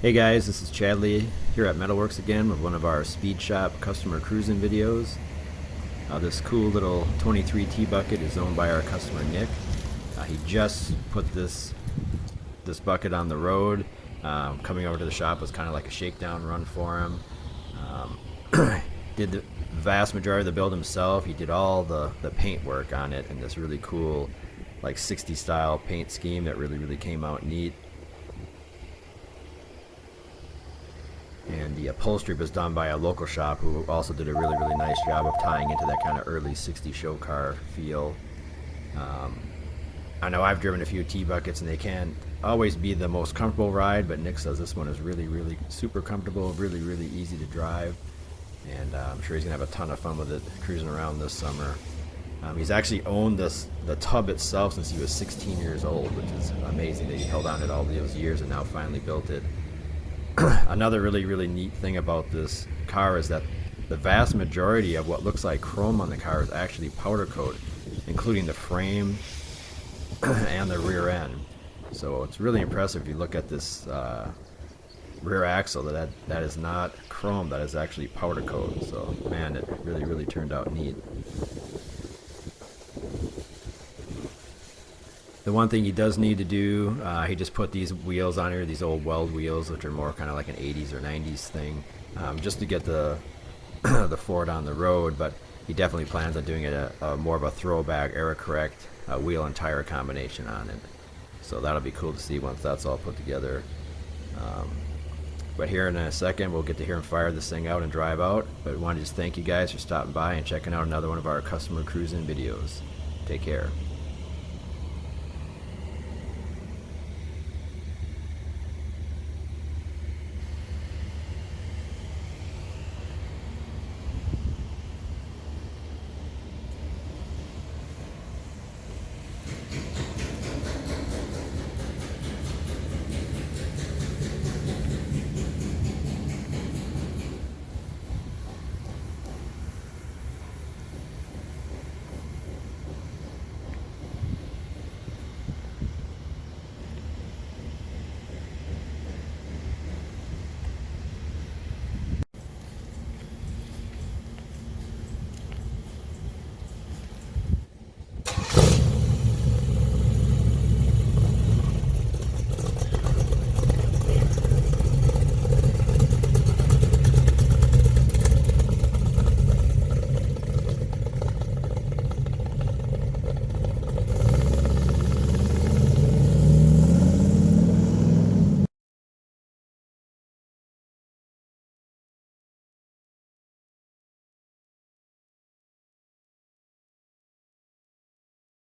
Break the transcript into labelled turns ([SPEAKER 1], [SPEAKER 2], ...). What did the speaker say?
[SPEAKER 1] Hey guys, this is Chadley here at MetalWorks again with one of our Speed Shop customer cruising videos. This cool little 23 T-bucket is owned by our customer Nick. He just put this bucket on the road. Coming over to the shop was kind of like a shakedown run for him. Did the vast majority of the build himself. He did all the paint work on it in this really cool like 60s style paint scheme that really came out neat. And the upholstery was done by a local shop who also did a really nice job of tying into that kind of early 60s show car feel. I know I've driven a few T-buckets and they can't always be the most comfortable ride, but Nick says this one is really super comfortable, really easy to drive, and I'm sure he's gonna have a ton of fun with it cruising around this summer. He's actually owned the tub itself since he was 16 years old, which is amazing that he held on it all those years and now finally built it. Another really neat thing about this car is that the vast majority of what looks like chrome on the car is actually powder coat, including the frame and the rear end. So it's really impressive if you look at this rear axle that is not chrome, that is actually powder coat. So man, it really turned out neat. The one thing he does need to do, he just put these wheels on here, these old weld wheels, which are more kind of like an 80s or 90s thing, just to get the the Ford on the road. But he definitely plans on doing it a more of a throwback, era correct wheel and tire combination on it. So that'll be cool to see once that's all put together. But here in a second, we'll get to hear him fire this thing out and drive out. But I want to just thank you guys for stopping by and checking out another one of our customer cruising videos. Take care.